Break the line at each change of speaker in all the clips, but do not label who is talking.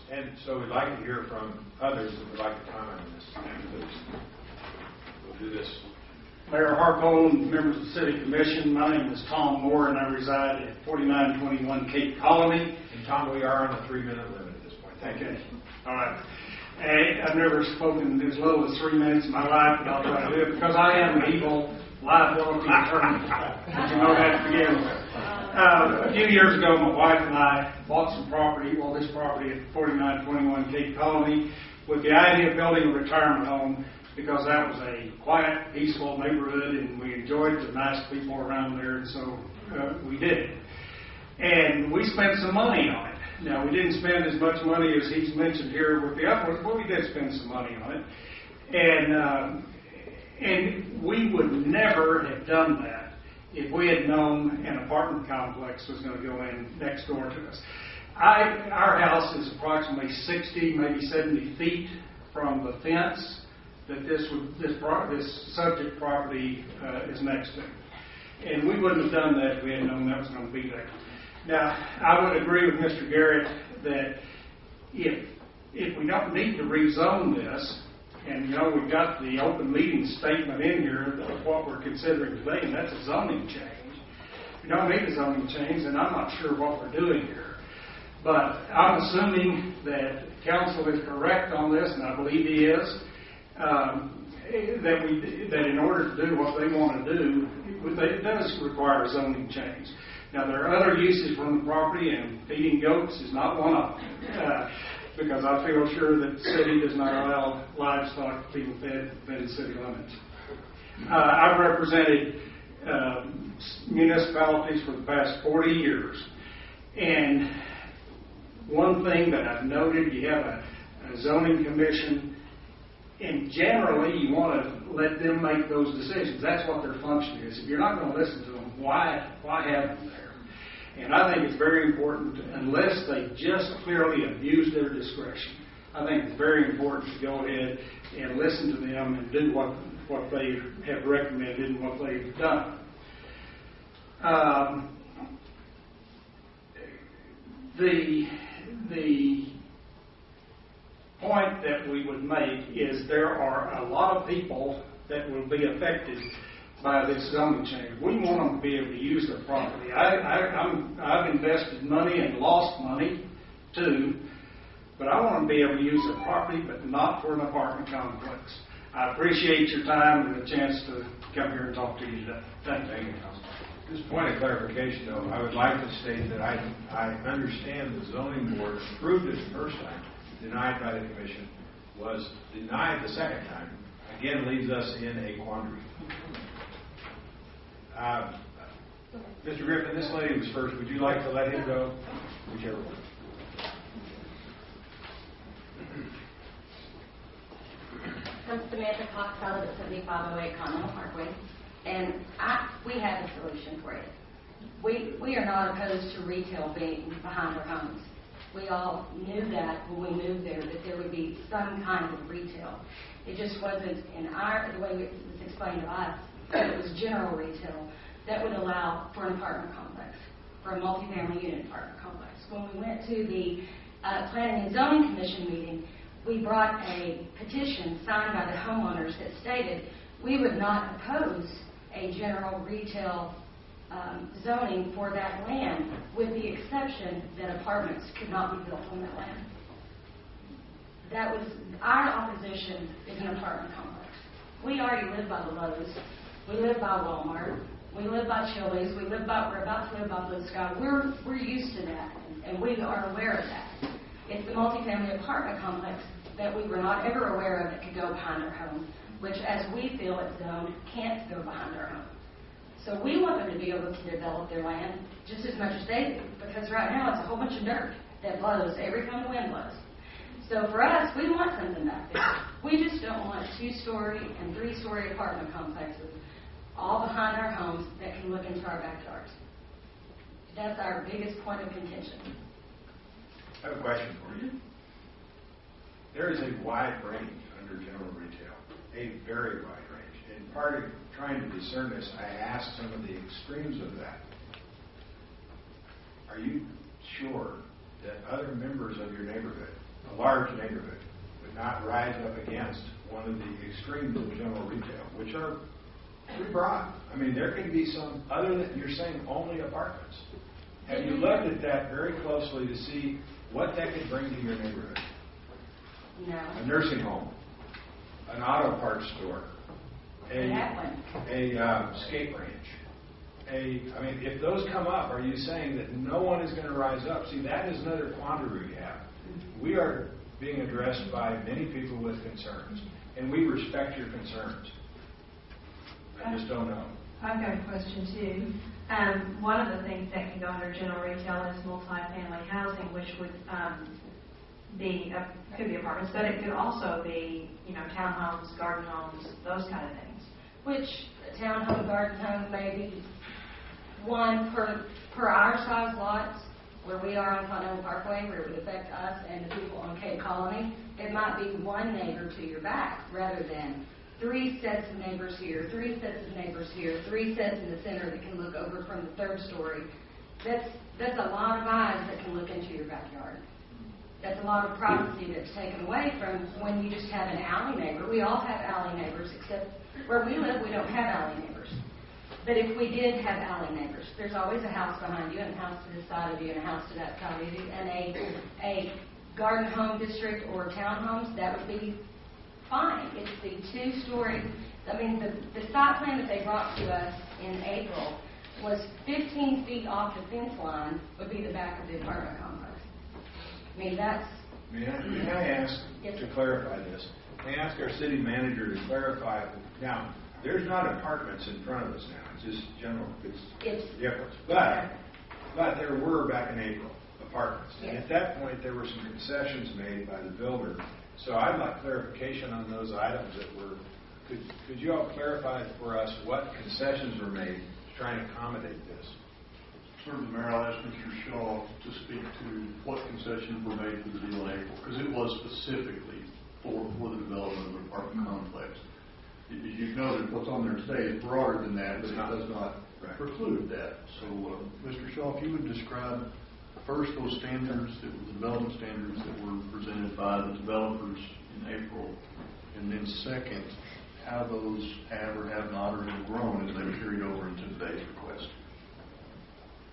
And so we'd like to hear from others that would like to comment on this. Please. We'll do this.
Mayor Harcone, members of the City Commission, my name is Tom Moore, and I reside at 4921 Cape Colony.
And Tom, we are on a 3-minute limit at this point. Thank you.
All right. I've never spoken as little as 3 minutes in my life, but I'll try to do it because I am an evil liability attorney. Did you know that to begin with? A few years ago, my wife and I bought some property, this property at 4921 Cape Colony, with the idea of building a retirement home because that was a quiet, peaceful neighborhood, and we enjoyed the nice people around there, and so we did it. And we spent some money on it. Now, we didn't spend as much money as he's mentioned here with the upwards, but we did spend some money on it. And we would never have done that if we had known an apartment complex was going to go in next door to us. Our house is approximately 60, maybe 70 feet from the fence that this subject property is next to. And we wouldn't have done that if we had known that was going to be there. Now, I would agree with Mr. Garrett that if we don't need to rezone this, and we've got the open meeting statement in here of what we're considering today, and that's a zoning change. If we don't need a zoning change, then I'm not sure what we're doing here. But I'm assuming that council is correct on this, and I believe he is, that in order to do what they want to do, it does require a zoning change. Now, there are other uses from the property, and feeding goats is not one of them, because I feel sure that the city does not allow livestock to be fed within city limits. I've represented municipalities for the past 40 years, and one thing that I've noted, you have a zoning commission, and generally you want to let them make those decisions. That's what their function is. If you're not going to listen to them, why have them there? And I think it's very important, unless they just clearly abuse their discretion, I think it's very important to go ahead and listen to them and do what they have recommended and what they've done. The point that we would make is there are a lot of people that will be affected by this zoning change. We want them to be able to use their property. I've invested money and lost money too, but I want them to be able to use their property, but not for an apartment complex. I appreciate your time and the chance to come here and talk to you today. Thank you.
Just point of clarification, though, I would like to state that I understand the zoning board approved it the first time, denied by the commission, was denied the second time. Again, leaves us in a quandary. Mr. Griffin, this lady was first. Would you like to let him go? Whichever one.
I'm Samantha Cox. I live at 7508 Continental Parkway, and we have a solution for it. We are not opposed to retail being behind our homes. We all knew that when we moved there, that there would be some kind of retail. It just wasn't the way it was explained to us, that it was general retail that would allow for an apartment complex, for a multifamily unit apartment complex. When we went to the Planning and Zoning Commission meeting, we brought a petition signed by the homeowners that stated we would not oppose a general retail zoning for that land, with the exception that apartments could not be built on that land. That was our opposition, is an apartment complex. We already live by the Lowe's, we live by Walmart, we live by Chili's, we're about to live by Blue Sky. We're used to that, and we are aware of that. It's the multifamily apartment complex that we were not ever aware of that could go behind our home, which, as we feel it's zoned, can't go behind our home. So we want them to be able to develop their land just as much as they do, because right now it's a whole bunch of dirt that blows every time the wind blows. So for us, we want something back there. We just don't want 2-story and 3-story apartment complexes all behind our homes that can look into our backyards. That's our biggest point of contention.
I have a question for you. There is a wide range under general retail, a very wide range. And part of trying to discern this, I asked some of the extremes of that. Are you sure that other members of your neighborhood a large neighborhood would not rise up against one of the extremes of general retail, which are pretty broad. I mean, there could be some, other than you're saying only apartments. Have you looked at that very closely to see what that could bring to your neighborhood?
No.
A nursing home, an auto parts store, a skate ranch. I mean, if those come up, are you saying that no one is going to rise up? See, that is another quandary we have. We are being addressed by many people with concerns, and we respect your concerns. I just don't know.
I've got a question too. One of the things that can go under general retail is multifamily housing, which would could be apartments, but it could also be, townhomes, garden homes, those kind of things.
Which townhome, garden home, maybe one per our size lots, where we are on Continental Parkway, where it would affect us and the people on Cape Colony. It might be one neighbor to your back rather than 3 sets of neighbors here, 3 sets of neighbors here, 3 sets in the center that can look over from the 3rd story. That's a lot of eyes that can look into your backyard. That's a lot of privacy that's taken away from when you just have an alley neighbor. We all have alley neighbors, except where we live, we don't have alley neighbors. But if we did have alley neighbors, there's always a house behind you, and a house to this side of you, and a house to that side of you, and a garden home district or townhomes, that would be fine. It's the 2-story. I mean, the site plan that they brought to us in April was 15 feet off the fence line would be the back of the apartment complex. I mean, that's...
May I ask to clarify this? May I ask our city manager to clarify? Now, there's not apartments in front of us now. It's just general. It's different. But there were back in April apartments. And at that point, there were some concessions made by the builder. So I'd like clarification on those items that were. Could you all clarify for us what concessions were made to try and accommodate this?
Certainly, Mayor, I'll ask Mr. Shaw to speak to what concessions were made for the deal in April, because it was specifically for the development of the apartment complex. As you've noted, what's on there today is broader than that, but it does not preclude that. So, Mr. Shaw, if you would describe first those standards, the development standards that were presented by the developers in April, and then second, how those have or have not or have grown as they've carried over into today's request.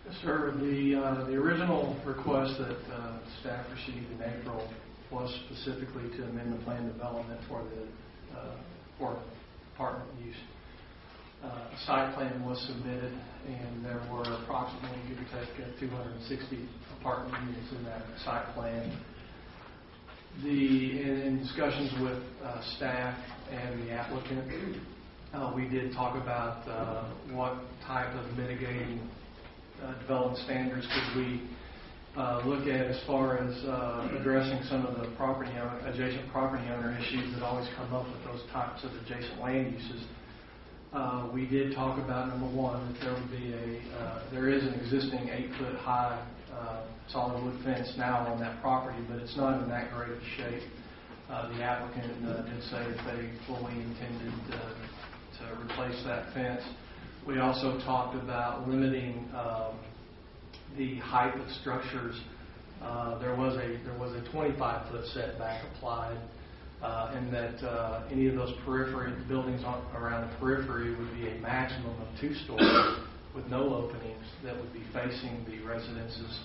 Yes, sir. The original request that staff received in April was specifically to amend the plan development for apartment use. A site plan was submitted, and there were approximately, give or take, 260 apartment units in that site plan. In discussions with staff and the applicant, we did talk about what type of mitigating development standards could we look at as far as addressing some of the adjacent property owner issues that always come up with those types of adjacent land uses. We did talk about, number one, that there is an existing 8-foot high solid wood fence now on that property, but it's not in that great of shape. The applicant did say that they fully intended to replace that fence. We also talked about limiting the height of structures. There was a 25-foot setback applied, and that any of those periphery buildings around the periphery would be a maximum of 2 stories with no openings that would be facing the residences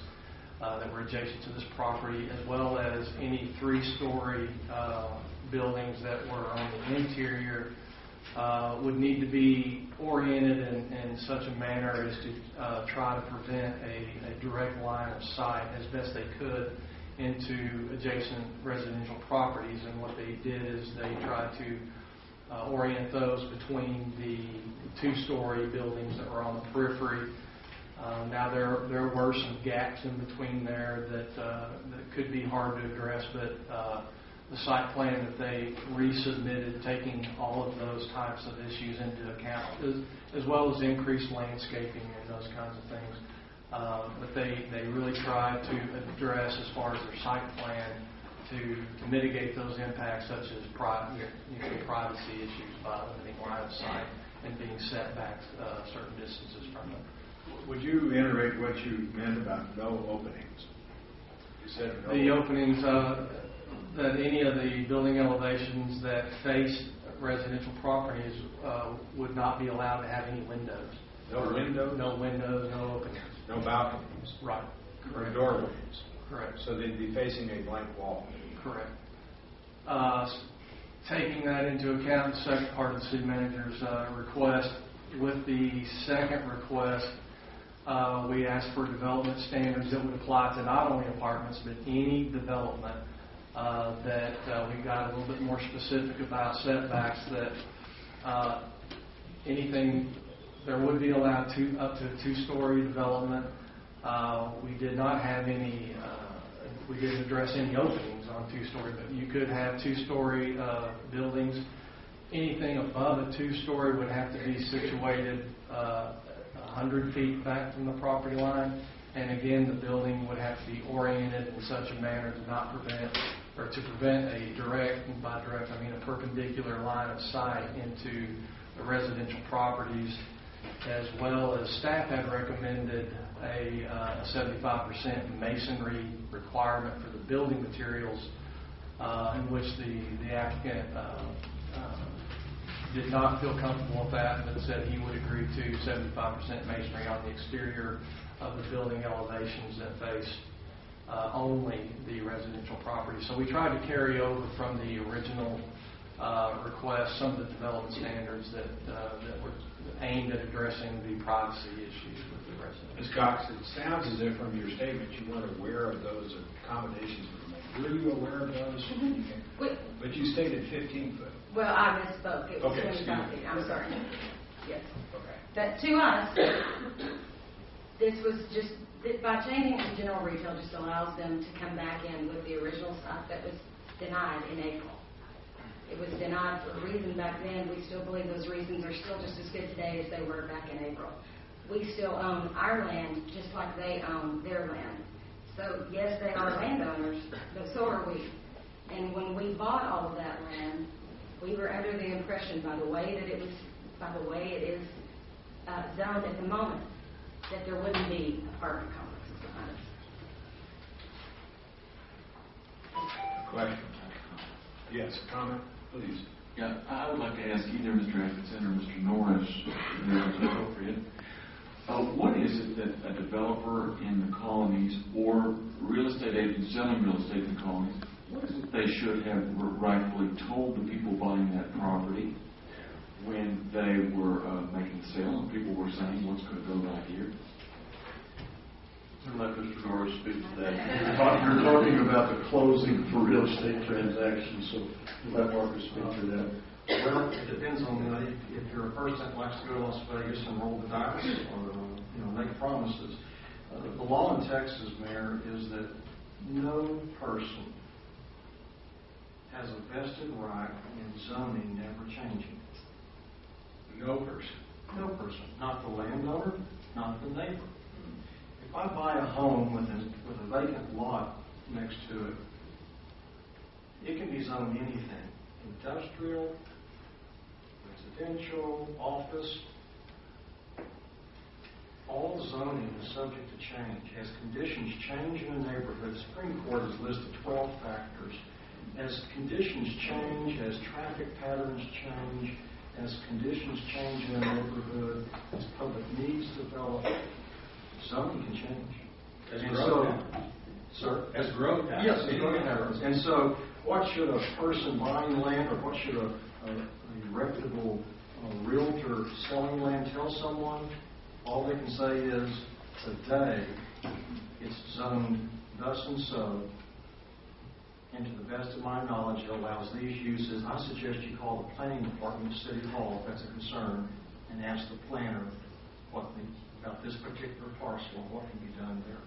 that were adjacent to this property, as well as any 3-story buildings that were on the interior would need to be oriented in such a manner as to try to prevent a direct line of sight as best they could into adjacent residential properties. And what they did is they tried to orient those between the 2-story buildings that were on the periphery. Now there were some gaps in between there that could be hard to address, but the site plan that they resubmitted, taking all of those types of issues into account, as well as increased landscaping and those kinds of things. But they really tried to address, as far as their site plan, to mitigate those impacts, such as privacy issues by limiting line of sight and being set back certain distances from them.
Would you reiterate what you meant about no openings? You said
The openings, that any of the building elevations that face residential properties would not be allowed to have any windows.
No windows?
No windows, no openings.
No balconies?
Right.
No
Correct.
doorways?
Correct.
So they'd be facing a blank wall?
Correct. Taking that into account, the second part of the city manager's request, with the second request, we asked for development standards that would apply to not only apartments, but any development that we got a little bit more specific about setbacks, that anything, there would be allowed up to a two-story development. We did not have any, we didn't address any openings on two-story, but you could have two-story buildings. Anything above a two-story would have to be situated 100 feet back from the property line. And again, the building would have to be oriented in such a manner to not prevent, or to prevent a direct, and by direct I mean a perpendicular line of sight into the residential properties, as well as staff had recommended a 75% masonry requirement for the building materials, in which the applicant did not feel comfortable with that, but said he would agree to 75% masonry on the exterior of the building elevations that face only the residential property. So we tried to carry over from the original request some of the development standards that were aimed at addressing the privacy issues with the residents.
Ms. Cox, it sounds as if from your statement you weren't aware of those accommodations that were made. Were you aware of those? But you stated 15 foot.
Well, I misspoke. It was
Okay,
25 feet. I'm sorry. Yes.
Okay.
That to us, this was just, by changing to general retail just allows them to come back in with the original stuff that was denied in April. It was denied for a reason back then. We still believe those reasons are still just as good today as they were back in April. We still own our land just like they own their land. So yes, they are landowners, but so are we. And when we bought all of that land, we were under the impression by the way it is zoned at the moment, that there wouldn't be apartment complexes behind us.
Question? Yes, comment, please.
Yeah, I would like to ask either Mr. Atkinson or Mr. Norris, if it's appropriate. What is it that a developer in the colonies or real estate agents selling real estate in the colonies, what is it they should have rightfully told the people buying that property when they were making the sale and people were saying, what's going to go right here?
I'll let Mr. Norris speak to that. You're talking about the closing for real estate transactions, so let Marcus speak to that.
Well, it depends on if you're a person that likes to go to Las Vegas and roll the dice or make promises. The law in Texas, Mayor, is that no person has a vested right in zoning never changing.
No person.
No person, not the landowner, not the neighbor. If I buy a home with a vacant lot next to it, it can be zoned anything: industrial, residential, office. All zoning is subject to change. As conditions change in a neighborhood, the Supreme Court has listed 12 factors. As conditions change, as traffic patterns change, as conditions change in a neighborhood, as public needs develop, zoning can change.
As growth happens.
Sir?
As growth happens.
Yes, as growth happens. And so what should a person buying land, or what should a reputable realtor selling land tell someone? All they can say is, today it's zoned thus and so, and to the best of my knowledge, it allows these uses. I suggest you call the planning department of City Hall if that's a concern, and ask the planner about this particular parcel and what can be done there.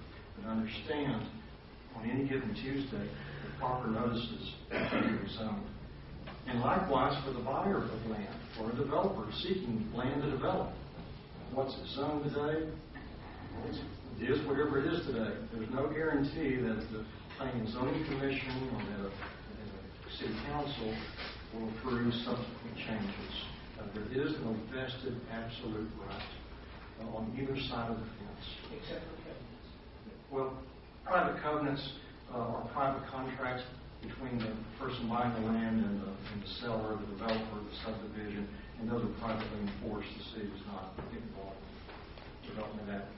But understand, on any given Tuesday, the proper notices can be zoned. And likewise for the buyer of land, or a developer seeking land to develop. What's it zoned today? It is whatever it is today. There's no guarantee that the Planning and Zoning Commission or that a city council will approve subsequent changes. There is no vested absolute right on either side of the fence.
Except for covenants.
Well, private covenants, are private contracts between the person buying the land and the seller, the developer, the subdivision, and those are privately enforced. The city does not get involved in development of that.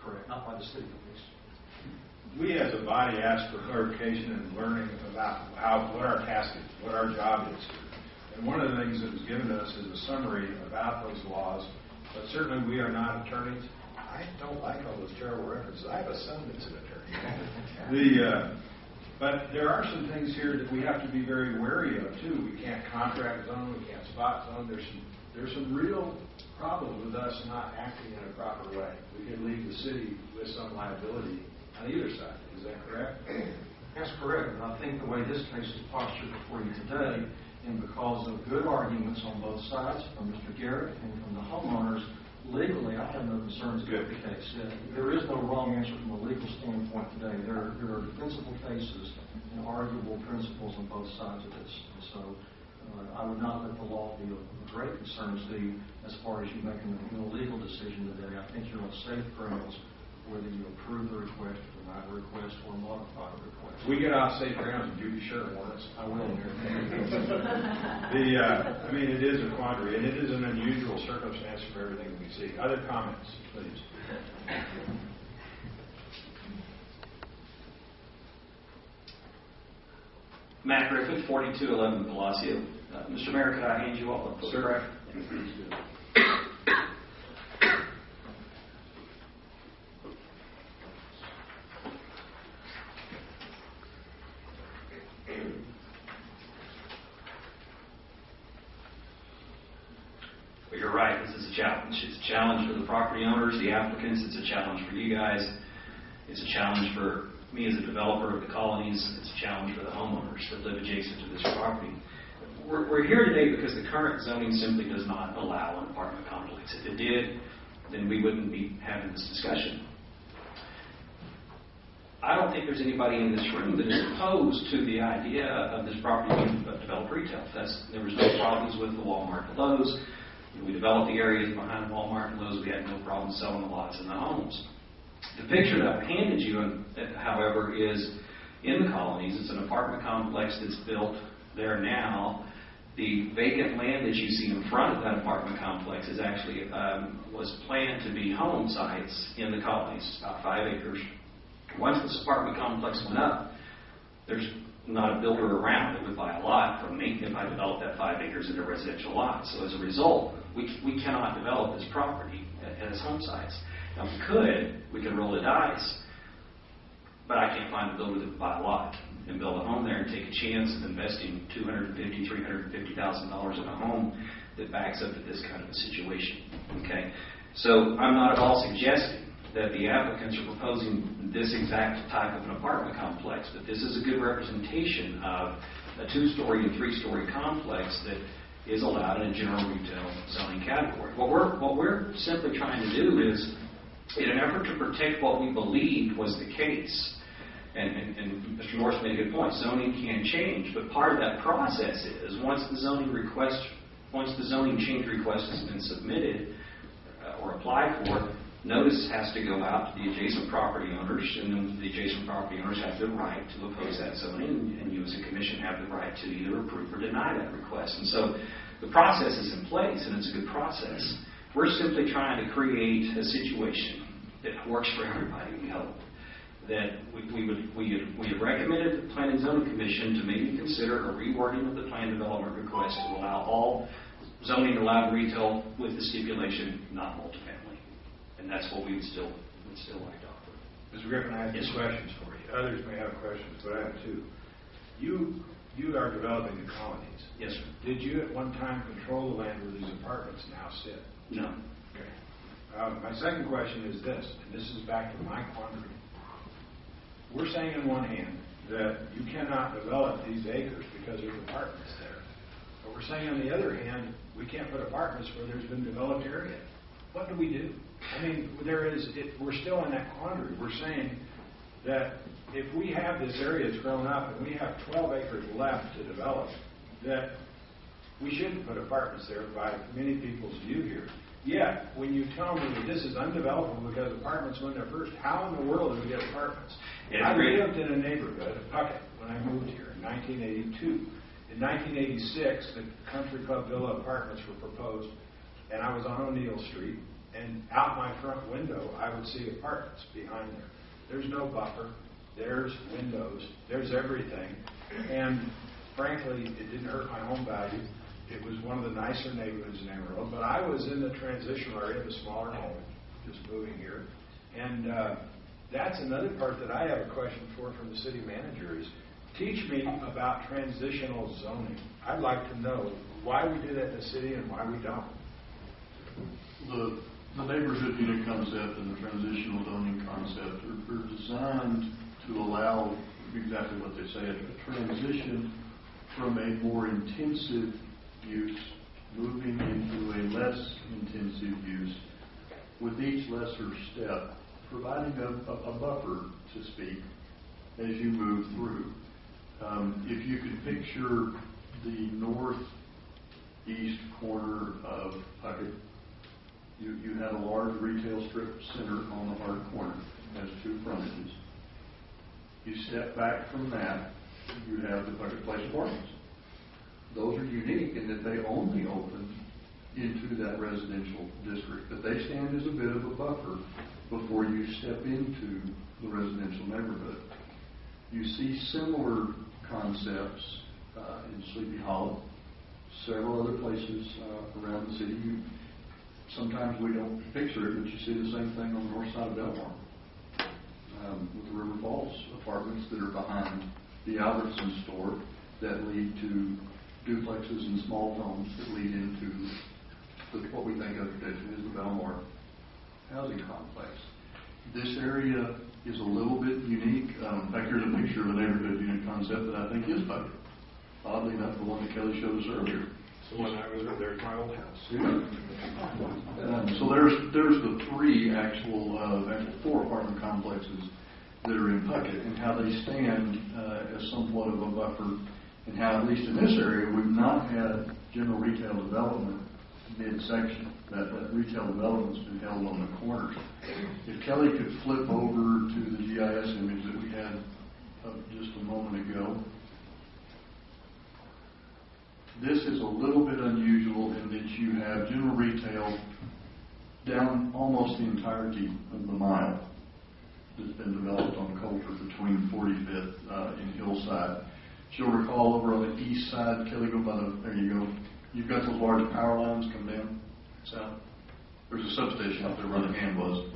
Correct, not by the city, at least.
We as a body asked for clarification and learning about what our task is, what our job is. And one of the things that was given to us is a summary about those laws, but certainly we are not attorneys. I don't like all those terrible references. I have a son that's an attorney. But there are some things here that we have to be very wary of too. We can't contract zone, we can't spot zone. There's some real problems with us not acting in a proper way. We could leave the city with some liability on either side. Is that correct?
That's correct. And I think the way this case is postured before you today, and because of good arguments on both sides, from Mr. Garrett and from the homeowners, legally, I have no concerns about the case. There is no wrong answer from a legal standpoint today. There are defensible cases and arguable principles on both sides of this. And so I would not let the law be of great concern to you as far as you making a legal decision today. I think you're on safe grounds whether you approve the request, or deny the request, or modify the request.
We get off safe grounds, and you be sure of us.
I will.
I mean, it is a quandary, and it is an unusual circumstance for everything we see. Other comments, please.
Matt Griffin, 4211 Palacio. Mr. Mayor, could I hand you all a photograph? Well, you're right. This is a challenge. It's a challenge for the property owners, the applicants. It's a challenge for you guys. It's a challenge for me as a developer of the colonies. It's a challenge for the homeowners that live adjacent to this property. We're here today because the current zoning simply does not allow an apartment complex. If it did, then we wouldn't be having this discussion. I don't think there's anybody in this room that is opposed to the idea of this property being developed retail. There was no problems with the Walmart and Lowe's. We developed the areas behind Walmart and Lowe's. We had no problem selling the lots and the homes. The picture that I handed you, however, is in the colonies. It's an apartment complex that's built there now. The vacant land that you see in front of that apartment complex is actually was planned to be home sites in the colonies, about 5 acres. Once this apartment complex went up, there's not a builder around that would buy a lot from me if I developed that 5 acres into a residential lot. So as a result, we cannot develop this property as home sites. Now, we could roll the dice, but I can't find a builder that would buy a lot and build a home there and take a chance of investing $250,000, $350,000 in a home that backs up to this kind of a situation. Okay, so I'm not at all suggesting that the applicants are proposing this exact type of an apartment complex, but this is a good representation of a 2-story and 3-story complex that is allowed in a general retail zoning category. What we're simply trying to do is, in an effort to protect what we believed was the case, and Mr. Norris made a good point, zoning can change, but part of that process is once the zoning change request has been submitted or applied for, notice has to go out to the adjacent property owners, and then the adjacent property owners have the right to oppose that zoning, and you as a commission have the right to either approve or deny that request. And so the process is in place, and it's a good process. We're simply trying to create a situation that works for everybody, we hope. That we have recommended the Planning and Zoning Commission to maybe consider a rewording of the plan development request to allow all zoning allowed retail with the stipulation not multifamily. And that's what we would still like to offer.
Mr. Griffin, I have two questions for you. Others may have questions, but I have two. You are developing the colonies.
Yes, sir.
Did you at one time control the land where these apartments now sit?
No.
Okay. My second question is this, and this is back to my quandary. We're saying on one hand that you cannot develop these acres because there's apartments there. But we're saying on the other hand, we can't put apartments where there's been developed area. What do we do? I mean, we're still in that quandary. We're saying that if we have this area that's grown up and we have 12 acres left to develop, that we shouldn't put apartments there by many people's view here. Yet, when you tell me that this is undevelopable because apartments went there first, how in the world did we get apartments? I lived in a neighborhood, Puckett, when I moved here in 1982. In 1986, the Country Club Villa apartments were proposed, and I was on O'Neill Street, and out my front window, I would see apartments behind there. There's no buffer, there's windows, there's everything, and frankly, it didn't hurt my home value. It was one of the nicer neighborhoods in Amarillo, but I was in the transitional area of a smaller home, just moving here, and that's another part that I have a question for from the city manager is, teach me about transitional zoning. I'd like to know why we do that in the city and why we don't.
The neighborhood unit concept and the transitional zoning concept are designed to allow exactly what they say, a transition from a more intensive use moving into a less intensive use with each lesser step, providing a buffer, to speak, as you move through. If you could picture the northeast corner of Puckett, you have a large retail strip center on the hard corner. It has two frontages. You step back from that, you have the Puckett Place apartments. Those are unique in that they only open into that residential district, but they stand as a bit of a buffer before you step into the residential neighborhood. You see similar concepts in Sleepy Hollow, several other places around the city. Sometimes we don't picture it, but you see the same thing on the north side of Belmar with the River Falls apartments that are behind the Albertson store that lead to duplexes and small homes that lead into what we think of traditionally as the Belmar housing complex. This area is a little bit unique. In fact, here's a picture of a neighborhood unit concept that I think is Puckett. Oddly enough, the one that Kelly showed us earlier.
So when I was there, there's my old house.
So there's the three actual four apartment complexes that are in Puckett and how they stand as somewhat of a buffer, and how, at least in this area, we've not had general retail development midsection. That retail development's been held on the corners. If Kelly could flip over to the GIS image that we had just a moment ago, this is a little bit unusual in that you have general retail down almost the entirety of the mile that's been developed on Coulter between 45th and Hillside. If you'll recall, over on the east side, Kelly, go by there you go. You've got those large power lines come down south. There's a substation up there where the hand was.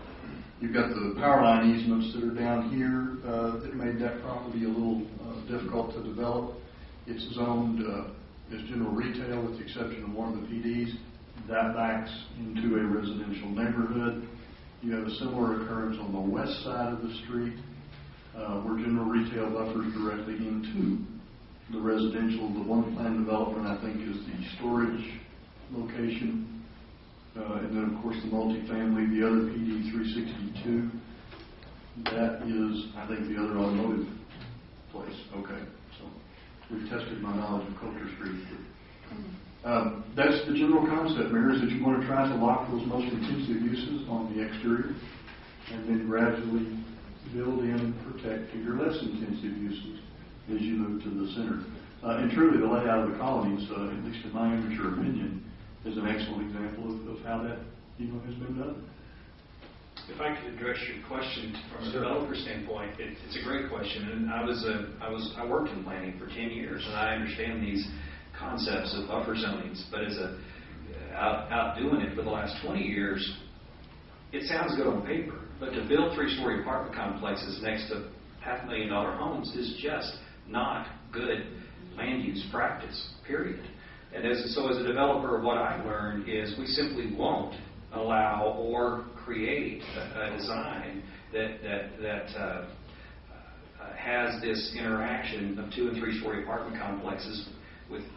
You've got the power line easements that are down here that made that property a little difficult to develop. It's zoned as general retail with the exception of one of the PDs. That backs into a residential neighborhood. You have a similar occurrence on the west side of the street where general retail buffers directly into the residential. The one planned development, I think, is the storage location. And then, of course, the multifamily, the other PD 362. That is, I think, the other automotive place. Okay. So we've tested my knowledge of Coulter Street. That's the general concept, Mayor, is that you want to try to lock those most intensive uses on the exterior and then gradually build in and protect your less intensive uses as you move to the center. And truly, the layout of the colonies, at least in my immature opinion, is an excellent example of how that has been done.
If I could address your question from a developer standpoint, it's a great question. And I worked in planning for 10 years, and I understand these concepts of buffer zonings. But as out doing it for the last 20 years, it sounds good on paper. But to build 3-story apartment complexes next to $500,000 homes is just not good land use practice, period. And so as a developer, what I've learned is we simply won't allow or create a design that has this interaction of 2- and 3-story apartment complexes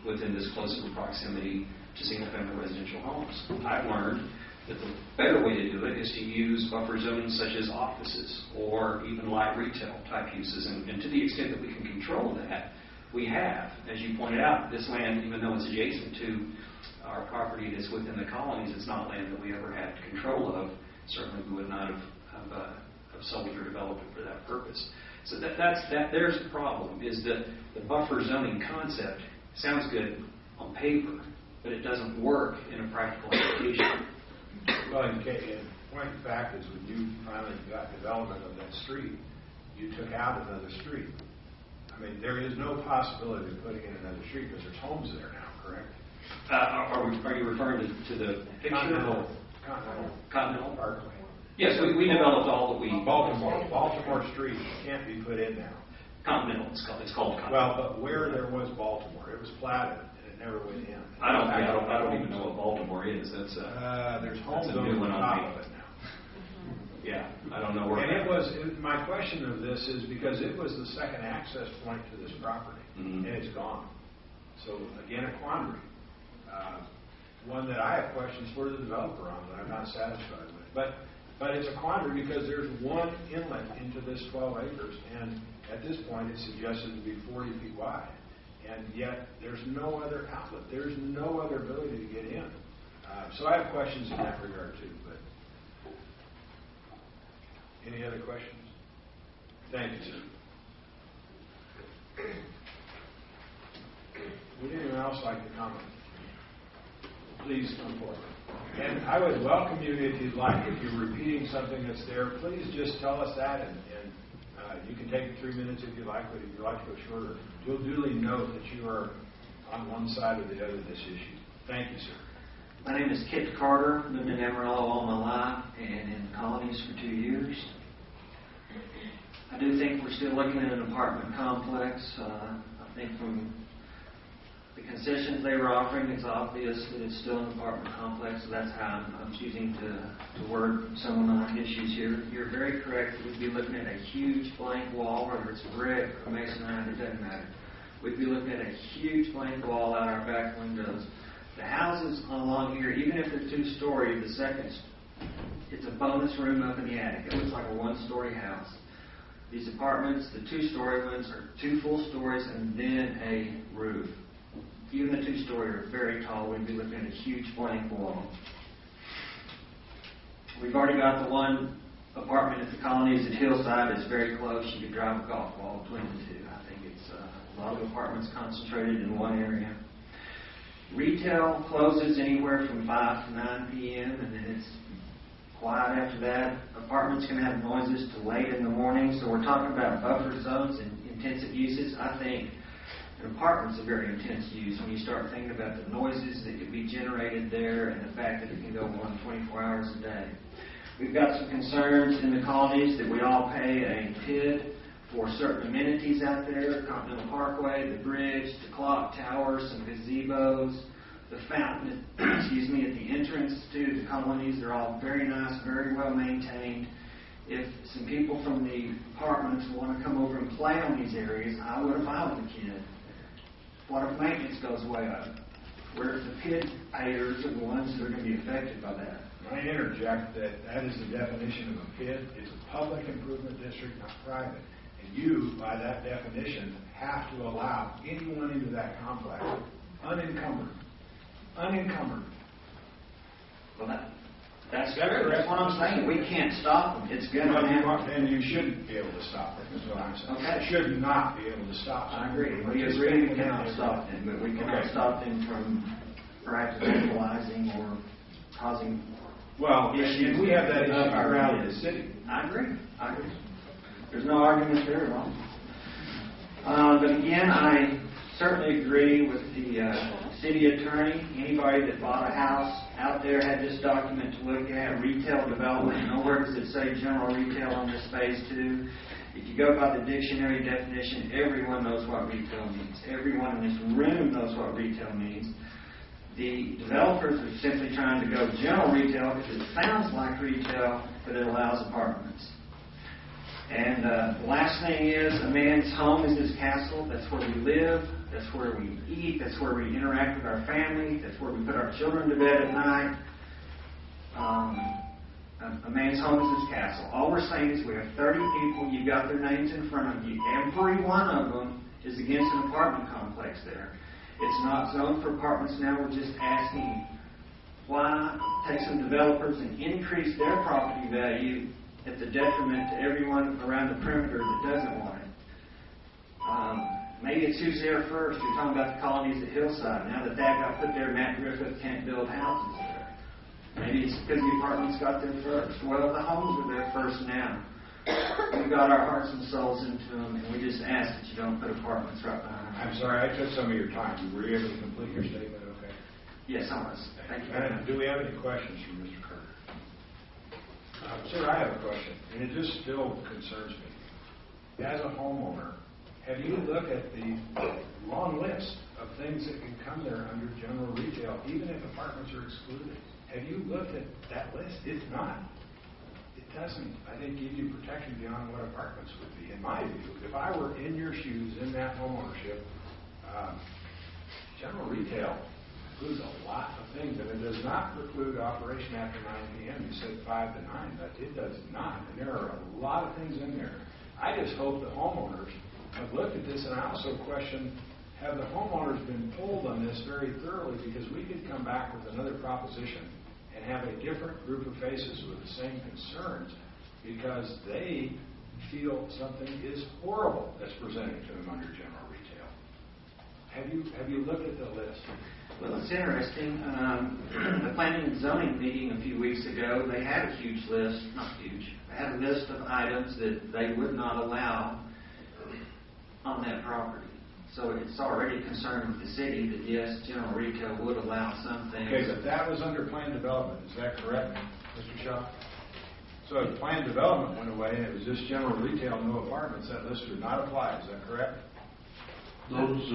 within this close of a proximity to single-family residential homes. I've learned that the better way to do it is to use buffer zoning such as offices or even light retail type uses. And to the extent that we can control that, We have, as you pointed out, this land, even though it's adjacent to our property that's within the colonies, it's not land that we ever had control of. Certainly we would not have sold or developed it for that purpose. So there's the problem, is that the buffer zoning concept sounds good on paper, but it doesn't work in a practical application.
Well, in point of fact is when you finally got development of that street, you took out another street. I mean, there is no possibility of putting in another street because there's homes there now, correct?
Are you referring to the picture?
Continental Parkway.
Yes, we developed all that we...
Baltimore Street can't be put in now.
Continental, it's called Continental.
Well, but where there was Baltimore, it was platted and it never went in.
I don't even know what Baltimore is. That's
there's homes
that's a
on
new one
top
on me.
of it now.
Yeah, I don't know where.
And my question of this is because it was the second access point to this property,
Mm-hmm.
and it's gone. So again, a quandary. One that I have questions for the developer on that I'm not satisfied with. But it's a quandary because there's one inlet into this 12 acres, and at this point it's suggested to be 40 feet wide, and yet there's no other outlet. There's no other ability to get in. So I have questions in that regard too. But any other questions? Thank you, sir. Would anyone else like to comment? Please come forward. And I would welcome you if you'd like. If you're repeating something that's there, please just tell us that, and you can take 3 minutes if you like, but if you'd like to go shorter, we'll duly note that you are on one side or the other of this issue. Thank you, sir.
My name is Kit Carter. Lived in Amarillo all my life and in the colonies for 2 years. I do think we're still looking at an apartment complex. I think from the concessions they were offering, it's obvious that it's still an apartment complex, so that's how I'm choosing to word some of my issues here. You're very correct that we'd be looking at a huge blank wall, whether it's brick or masonite, it doesn't matter. We'd be looking at a huge blank wall out our back windows. The houses along here, even if they're 2-story, the second, it's a bonus room up in the attic. It looks like a 1-story house. These apartments, the 2-story ones, are 2 full stories and then a roof. Even the 2-story are very tall. We'd be looking at a huge blank wall. We've already got the one apartment at the colonies at Hillside that's very close. You could drive a golf ball between the two. I think it's a lot of apartments concentrated in one area. Retail closes anywhere from 5 to 9 p.m. and then it's quiet after that. Apartments can have noises till late in the morning. So we're talking about buffer zones and intensive uses. I think an apartment's a very intense use when you start thinking about the noises that could be generated there and the fact that it can go on 24 hours a day. We've got some concerns in the colonies that we all pay a PID for certain amenities out there, Continental Parkway, the bridge, the clock tower, some gazebos, the fountain, at the entrance to the colonies. They're all very nice, very well maintained. If some people from the apartments want to come over and play on these areas, I would if I was a kid. What if maintenance goes way up? Where the PID payers are the ones that are going to be affected by that.
I interject that is the definition of a PID. It's a public improvement district, not private. And you, by that definition, have to allow anyone into that complex unencumbered. Unencumbered.
Well, that's true. That's what I'm saying. We can't stop them. It's going to happen.
And you shouldn't be able to stop them, is what I'm saying.
Okay.
You should not be able to stop them.
I agree. We agree we cannot stop them, but we cannot stop them from perhaps vandalizing or causing issues.
And we have that issue around the city.
I agree. There's no argument there at all. But again, I certainly agree with the city attorney. Anybody that bought a house out there had this document to look at. Retail development. Nowhere does it say general retail on this phase 2. If you go by the dictionary definition, everyone knows what retail means. Everyone in this room knows what retail means. The developers are simply trying to go general retail because it sounds like retail, but it allows apartments. And the last thing is, a man's home is his castle. That's where we live. That's where we eat. That's where we interact with our family. That's where we put our children to bed at night. A man's home is his castle. All we're saying is we have 30 people. You've got their names in front of you. Every one of them is against an apartment complex there. It's not zoned for apartments now. We're just asking why take some developers and increase their property value at the detriment to everyone around the perimeter that doesn't want it. Maybe it's who's there first. You're talking about the colonies at Hillside. Now that got put there, Matt Griffith can't build houses there. Maybe it's because the apartments got there first. Well, the homes are there first now. We got our hearts and souls into them, and we just ask that you don't put apartments right behind them.
I'm sorry, I took some of your time. Were you able to complete your statement okay?
Yes, I was. Thank you.
Do we have any questions from Mr. Carter? Sir, I have a question, and it just still concerns me. As a homeowner, have you looked at the long list of things that can come there under general retail, even if apartments are excluded? Have you looked at that list? It's not. It doesn't, I think, give you protection beyond what apartments would be. In my view, if I were in your shoes in that homeownership, general retail includes a lot of things, and it does not preclude operation after 9 p.m. You said 5 to 9, but it does not. And there are a lot of things in there. I just hope the homeowners have looked at this, and I also question, have the homeowners been polled on this very thoroughly, because we could come back with another proposition and have a different group of faces with the same concerns because they feel something is horrible that's presented to them under general retail. Have you looked at the list?
Well, it's interesting. The planning and zoning meeting a few weeks ago, they had a huge list, not huge, they had a list of items that they would not allow on that property. So it's already a concern with the city that, yes, general retail would allow some things.
Okay, but that was under planned development. Is that correct, Mr. Shaw? So if planned development went away and it was just general retail, no apartments, that list would not apply. Is that correct?
Those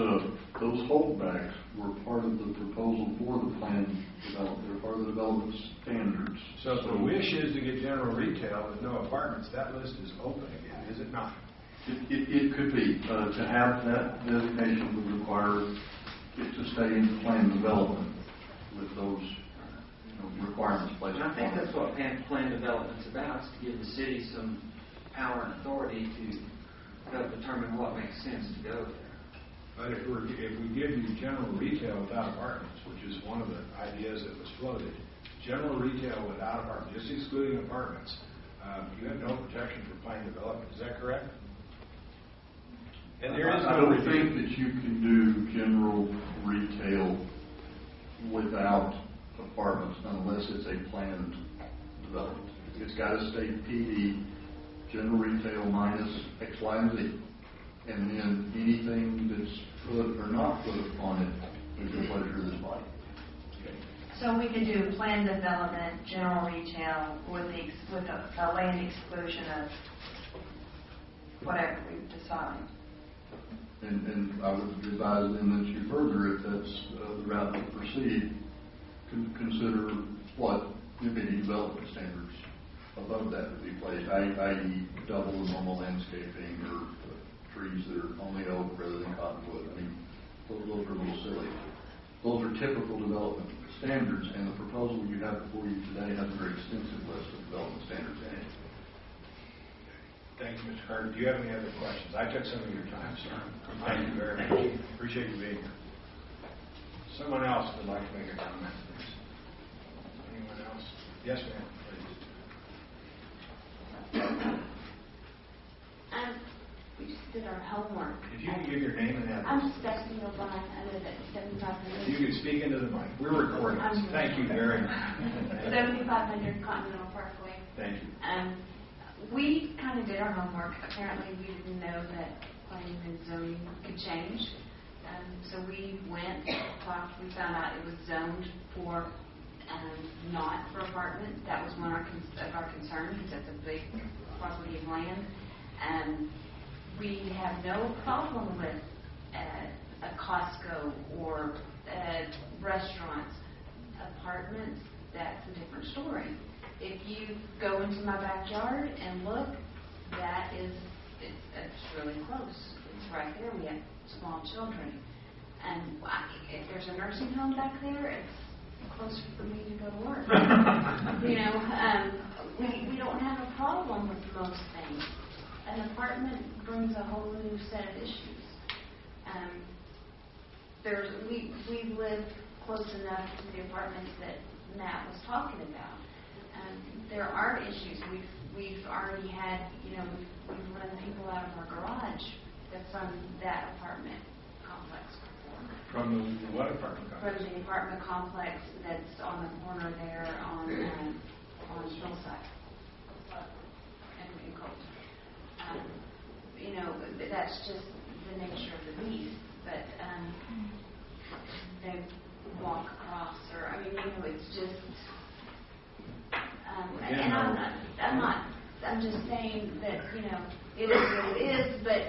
holdbacks were part of the proposal for the planned development. They're part of the development standards.
So if the wish is to get general retail with no apartments, that list is open again, is it not?
It could be. To have that designation would require it to stay in planned development with those requirements placed.
And I think that's what planned development's about, is to give the city some power and authority to help determine what makes sense to go there.
But if we give you general retail without apartments, which is one of the ideas that was floated, general retail without apartments, just excluding apartments, you have no protection for planned development. Is that correct? And there is
I
no
don't think that you can do general retail without apartments unless it's a planned development. It's got to stay PD, general retail minus X, Y, and Z. And then anything that's put or not put upon it is the pleasure of this body.
So we could do planned development, general retail, with a land exclusion of whatever we decide.
And I would advise then that you further, if that's the route to proceed, consider what community development standards above that would be placed, i.e. double the normal landscaping or trees that are only oak rather than cottonwood. I mean, those are a little silly. Those are typical development standards, and the proposal you have before you today has a very extensive list of development standards in it.
Thank you, Mr. Carter. Do you have any other questions? I took some of your time, sir. Thank you very much. Appreciate you being here. Someone else would like to make a comment, please. Anyone else? Yes, ma'am, please.
We just did our homework.
If you can give your name and address.
I'm Stephanie O'Brien. I live at 7500.
If you could speak into the mic. We're recording this. Thank you very much.
7500 Continental Parkway.
Thank you.
We kind of did our homework. Apparently, we didn't know that planning and zoning could change. So we went, talked, we found out it was zoned for not for apartments. That was one of our concerns, because that's a big property of land. We have no problem with a Costco or restaurants. Apartments, that's a different story. If you go into my backyard and look, it's really close. It's right there. We have small children. And if there's a nursing home back there, it's closer for me to go to work. We don't have a problem with most things. An apartment brings a whole new set of issues. we live close enough to the apartments that Matt was talking about. There are issues. We've already had, we've run people out of our garage that's on that apartment complex before.
From the what apartment complex?
From the apartment complex that's on the corner there on Hillside. And Colt. That's just the nature of the beast. But they walk across, or it's just. And I'm just saying that it is what it is. But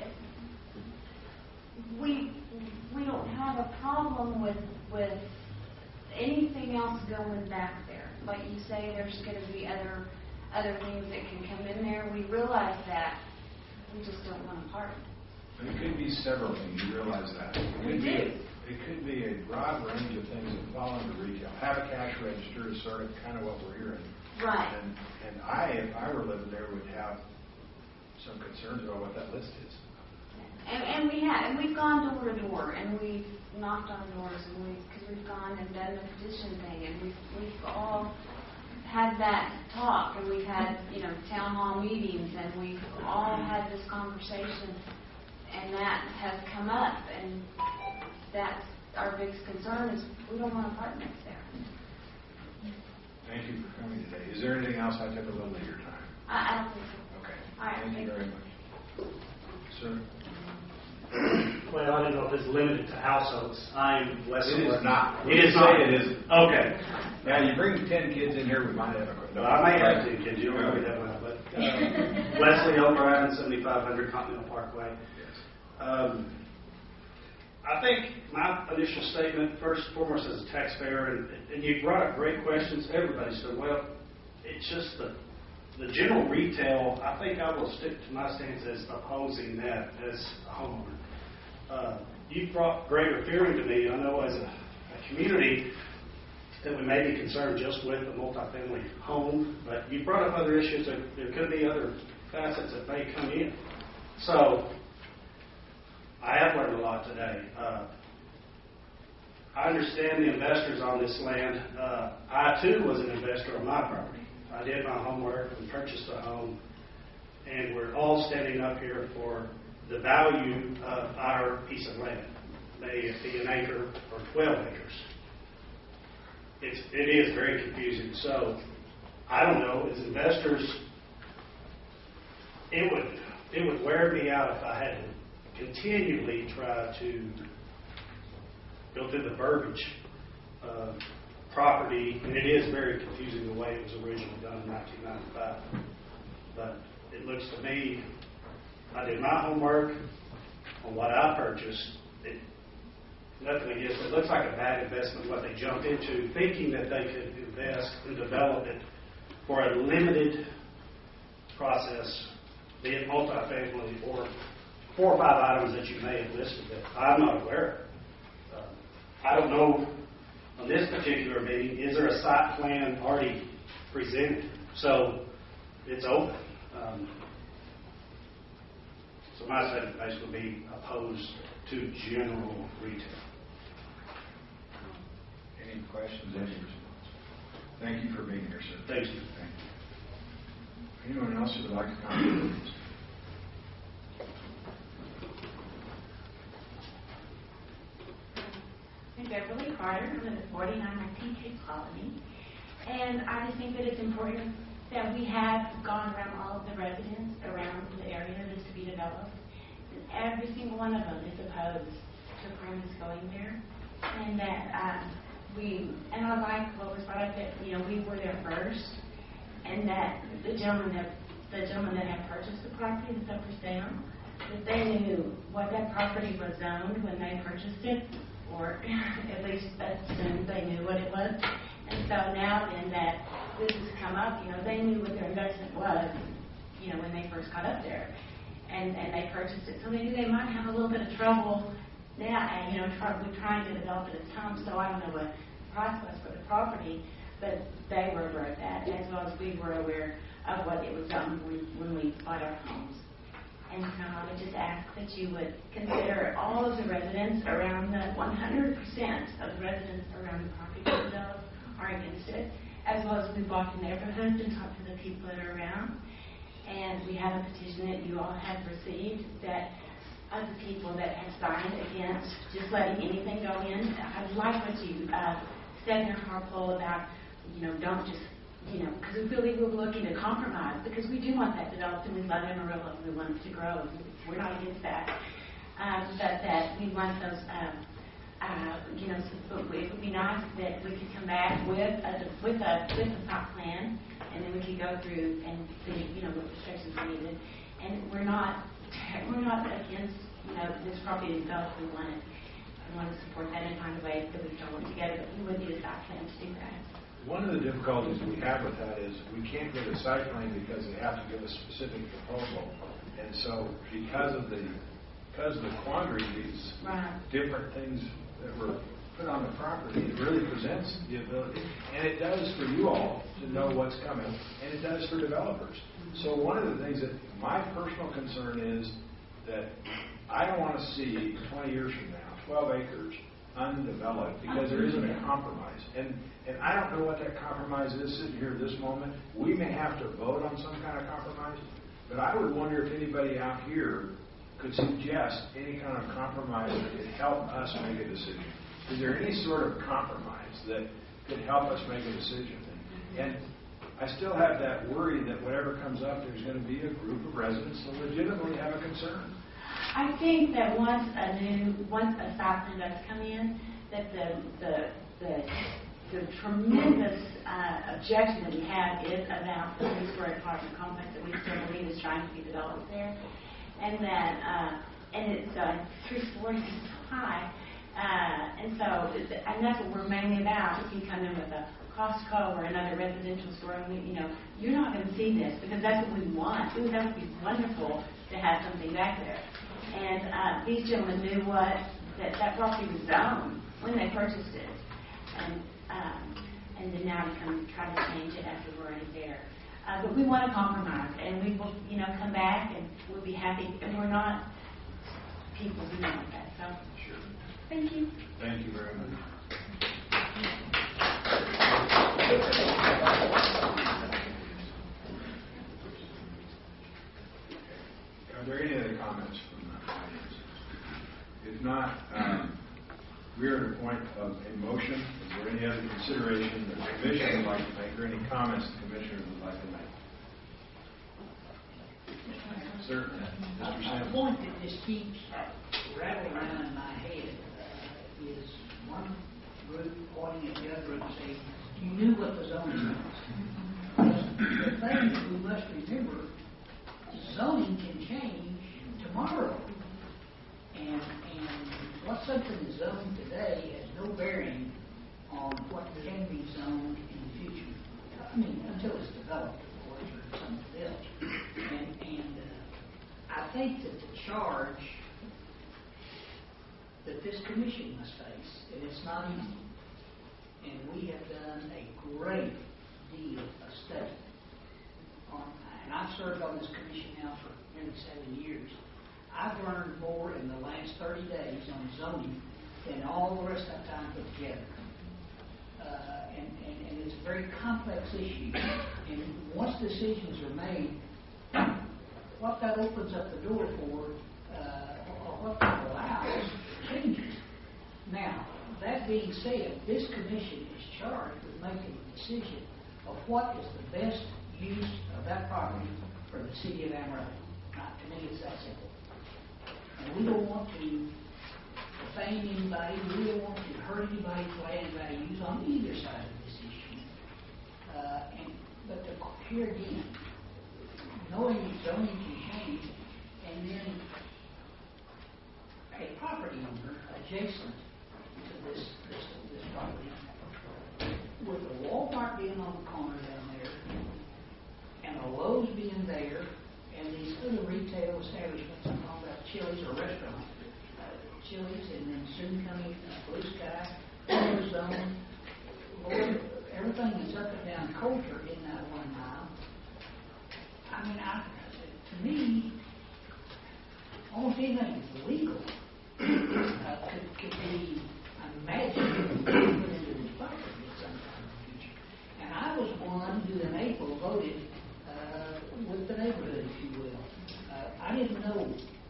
we don't have a problem with anything else going back there. Like you say, there's going to be other things that can come in there. We realize that. We just don't want to park.
And it could be several things. You realize that. It could be a broad range of things that fall under retail. Have a cash register is sort of kind of what we're hearing.
Right.
And if I were living there, would have some concerns about what that list is.
And we've gone door to door, and we've knocked on doors, and because we've gone and done the petition thing, and we've all had that talk, and we've had town hall meetings, and we've all had this conversation, and that has come up, and that's our biggest concern is we don't want apartments there.
Thank you for coming today. Is there anything else? I took a little of your time.
I don't think so.
Okay.
All right.
Thank you very much. Sir?
Well, I don't know if it's limited to households. I'm less.
It is not.
It is not.
It isn't.
Okay.
Now, you bring 10 kids in here, we might have a question.
No, I may have 2 kids. You don't know that well, but Leslie O'Brien, 7500 Continental Parkway. I think my initial statement, first and foremost, as a taxpayer, and you brought up great questions. Everybody said, well, it's just the general retail. I think I will stick to my stance as opposing that as a homeowner. You brought greater fear into me. I know as a community that we may be concerned just with a multifamily home, but you brought up other issues. There could be other facets that may come in. So I have learned a lot today. I understand the investors on this land. I, too, was an investor on my property. I did my homework and purchased a home, and we're all standing up here for the value of our piece of land, may it be an acre or 12 acres. It is very confusing. So I don't know, as investors, it would wear me out if I had to continually try to go through the verbiage of property, and it is very confusing the way it was originally done in 1995. But it looks to me, I did my homework on what I purchased. Nothing against it. It looks like a bad investment what they jumped into, thinking that they could invest and develop it for a limited process, be it multifamily or 4 or 5 items that you may have listed that I'm not aware of. I don't know, on this particular meeting, is there a site plan already presented? So it's open. So my statement basically would be opposed to general retail.
Any questions, any response? Thank you for being here, sir.
Thank you.
Thank you. Anyone else who would like to comment?
I'm Beverly Carter. I live at 4919 Cape Colony. And I just think that it's important that we have gone around all of the residents around the area that is to be developed. And every single one of them is opposed to premise going there. And that I like what was brought up that, we were there first. And that the gentleman that had purchased the property that's up for sale, that they knew what that property was zoned when they purchased it, or at least assumed they knew what it was. And so now then that this has come up, they knew what their investment was, when they first got up there. And they purchased it. So they knew they might have a little bit of trouble now, trying to develop it at the time. So I don't know what the price was for the property, but they were aware of that, as well as we were aware of what it was when we bought our homes. And so I would just ask that you would consider all of the residents around the 100% of the residents around the property themselves are against it, as well as we've walked the neighborhoods and talked to the people that are around. And we have a petition that you all have received that of the people that have signed against just letting anything go in. I like what you said in your carpool about, don't just, because we really were looking to compromise, because we do want that developed, and we love Amarillo, and we want it to grow. We're not against that. But that we want those, so it would be nice that we could come back with a plot plan, and then we could go through and see, what restrictions are needed. And we're not against, this property developed. We want it. We want to support that and find a way that we can work together. But we would need a site plan to do that.
One of the difficulties we have with that is we can't get a site plan because they have to give a specific proposal. And so because of the quandary, these different things that were put on the property, it really presents the ability, and it does for you all to know what's coming, and it does for developers. So one of the things that my personal concern is that I don't want to see 20 years from now 12 acres undeveloped because there isn't a compromise. And I don't know what that compromise is sitting here at this moment. We may have to vote on some kind of compromise, but I would wonder if anybody out here could suggest any kind of compromise that could help us make a decision. Is there any sort of compromise that could help us make a decision? And I still have that worry that whatever comes up, there's going to be a group of residents that legitimately have a concern.
I think that once a site plan does come in, that the tremendous objection that we have is about the three-story apartment complex that we still believe is trying to be developed there, and that and it's 3 stories high, and that's what we're mainly about. If you come in with a Costco or another residential store, and you're not going to see this because that's what we want. Ooh, that would be wonderful to have something back there. And these gentlemen knew that property was zoned when they purchased it, and then now they try to change it after we're already there. But we want to compromise, and we will, come back, and we'll be happy. And we're not people who want that. So,
sure.
Thank you.
Thank you very much. Are there any other comments from the audience? If not, we're at a point of a motion. Is there any other consideration that the commission would like to make, or any comments the commissioners would like to make? Certainly. Mr. Sampson.
The point that just keeps rattling around in my head is one group pointing at the other and saying, you knew what the zoning was. The thing that we must remember, zoning can change tomorrow. And what something is zoned today has no bearing on what can be zoned in the future. I mean, until it's developed, of course, or something else. And I think that the charge that this commission must face, and it's not easy, and we have done a great deal of study on, and I've served on this commission now for nearly 7 years. I've learned more in the last 30 days on zoning than all the rest of that time put together. And it's a very complex issue. And once decisions are made, what that opens up the door for, or what that allows, changes. Now, that being said, this commission is charged with making a decision of what is the best use of that property for the city of Amarillo. Now, to me, it's that simple. And we don't want to defame anybody. We don't want to hurt anybody's land values on either side of this issue. But here again, knowing that zoning can change, and then a property owner adjacent to this property, with a Walmart being on the corner down there, and a Lowe's being there, and these other retail establishments, I'm talking about Chili's or restaurants, Chili's, and then soon coming Blue Sky, Color Zone, Lord, everything is up and down Coulter in that 1 mile. I mean, to me, almost anything that's legal could be imagined put into this property at some time in the future. And I was one who in April voted with the neighborhood, if you will. I didn't know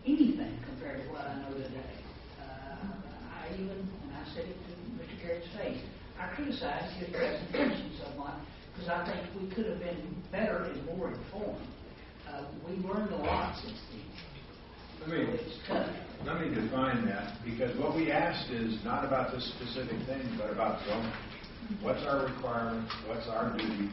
anything compared to what I know today. And I said it to Mr. Garrett's face, I criticized his presentation somewhat because I think we could have been better and more informed. We've learned a lot since then. It's tough.
Let me define that, because what we asked is not about this specific thing, but about zoning. What's our requirement? What's our duty?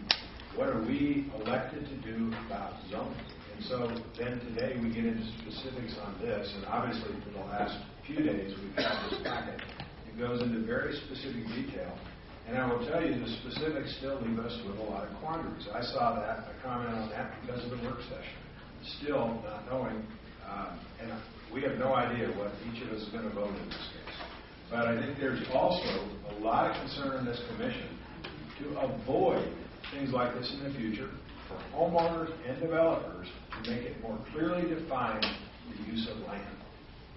What are we elected to do about zoning? And so then today we get into specifics on this, and obviously for the last few days we've had this packet. It goes into very specific detail. And I will tell you, the specifics still leave us with a lot of quandaries. I saw that, I commented on that because of the work session. Still not knowing, and we have no idea what each of us is going to vote in this case. But I think there's also a lot of concern in this commission to avoid things like this in the future for homeowners and developers to make it more clearly define the use of land.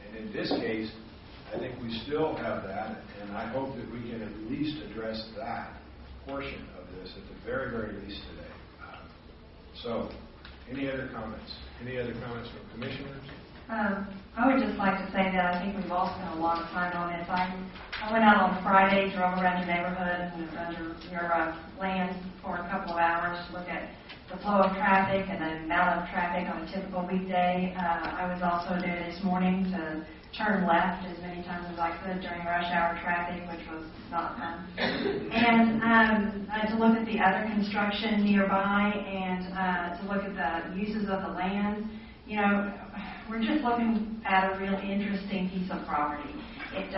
And in this case, I think we still have that, and I hope that we can at least address that portion of this at the very, very least today. So, any other comments? Any other comments from commissioners?
I would just like to say that I think we've all spent a lot of time on this. I went out on Friday, drove around your neighborhood and under your land for a couple of hours to look at the flow of traffic and the amount of traffic on a typical weekday. I was also doing this morning to turn left as many times as I could during rush hour traffic, which was not fun. And to look at the other construction nearby and to look at the uses of the land. You know, we're just looking at a real interesting piece of property. It's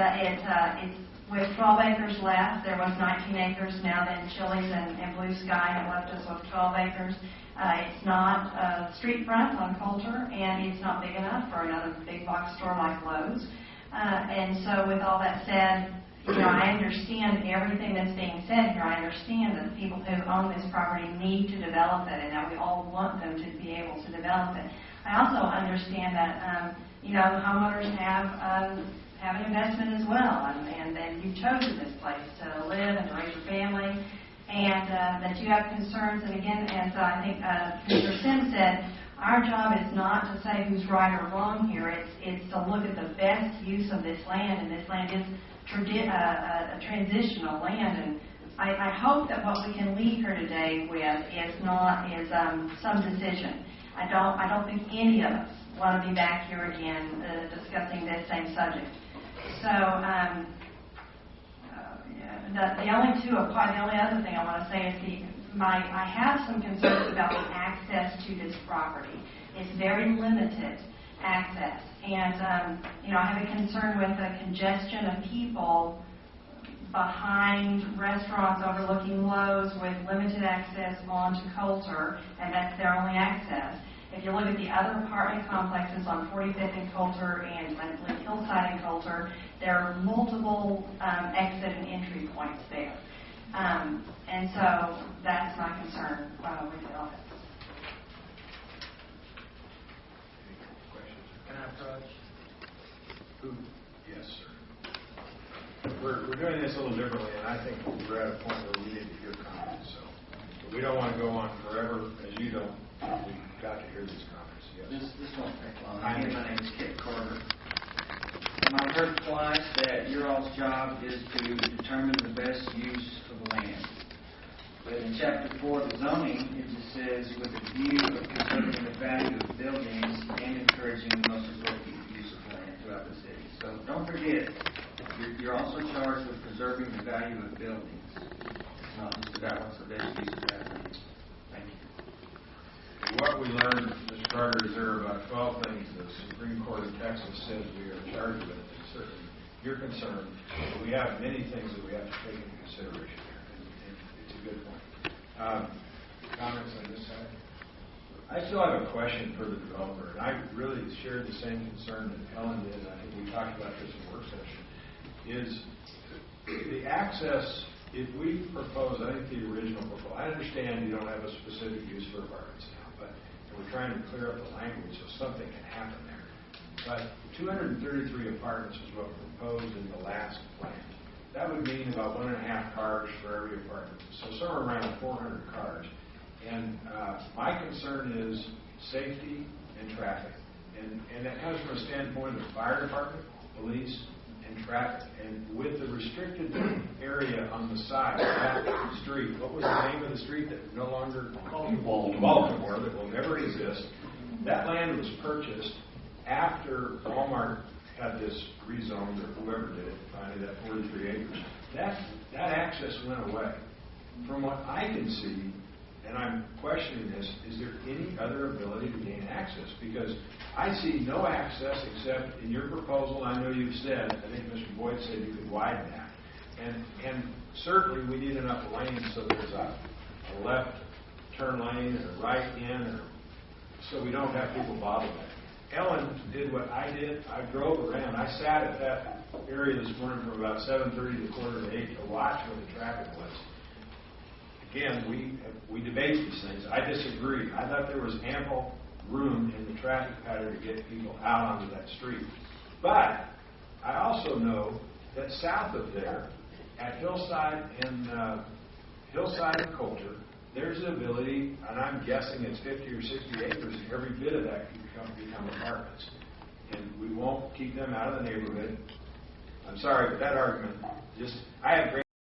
with 12 acres left. There was 19 acres. Now then Chili's and Blue Sky have left us with 12 acres. It's not street front on Coulter, and it's not big enough for another big box store like Lowe's. And so with all that said, you know, I understand everything that's being said here. I understand that the people who own this property need to develop it and that we all want them to be able to develop it. I also understand that, you know, homeowners have an investment as well, and you've chosen this place to live and to raise your family, and that you have concerns. And again, as I think Mr. Sims said, our job is not to say who's right or wrong here. It's to look at the best use of this land, and this land is a transitional land. And I hope that what we can leave here today with is some decision. I don't think any of us want to be back here again discussing this same subject. So the only other thing I want to say is I have some concerns about the access to this property. It's very limited access, and you know, I have a concern with the congestion of people behind restaurants overlooking Lowe's with limited access onto Coulter, and that's their only access. If you look at the other apartment complexes on 45th and Coulter and Hillside and Coulter, there are multiple exit and entry points there. And so that's my concern with the office.
Can I approach?
Yes, sir. We're doing this a little differently, and I think we're at a point where we need to hear comments. So but we don't want to go on forever, as you don't. We've got to hear these comments. Yes.
This won't take long. Again, my name is Kip Carter. I've heard twice that your all's job is to determine the best use of the land. But in Chapter 4 of the zoning, it just says, with a view of preserving the value of buildings and encouraging the most appropriate use of land throughout the city. So don't forget, you're also charged with preserving the value of buildings. It's not just about what's the best use of that land. Thank you.
What we learned, Mr. Carter, is there are about 12 things the Supreme Court of Texas says we are charged with. And certainly, you're concerned. We have many things that we have to take into consideration here, and it's a good point. Comments on this side? I still have a question for the developer, and I really shared the same concern that Ellen did, and I think we talked about this in the work session, is the access. If we propose, I think the original proposal, I understand you don't have a specific use for apartments now, but we're trying to clear up the language so something can happen there. but 233 apartments is what proposed in the last plan. That would mean about 1.5 cars for every apartment, so somewhere around 400 cars. And my concern is safety and traffic. And that comes from a standpoint of the fire department, police, and traffic. And with the restricted area on the side of that street, what was the name of the street that no longer Baltimore, that will never exist? That land was purchased after Walmart had this rezoned, or whoever did it, finally, that 43 acres. That access went away. From what I can see, and I'm questioning this, is there any other ability to gain access? Because I see no access except in your proposal. I know you've said, I think Mr. Boyd said you could widen that. And certainly we need enough lanes so there's a left turn lane and a right in, or, so we don't have people bottleneck. Ellen did what I did. I drove around. I sat at that area this morning from about 7:30 to 7:45 to watch what the traffic was. Again, we debate these things. I disagree. I thought there was ample room in the traffic pattern to get people out onto that street. But I also know that south of there, at Hillside and Coulter, there's the ability, and I'm guessing it's 50 or 60 acres, and every bit of that can become apartments. And we won't keep them out of the neighborhood. I'm sorry, but that argument, I have great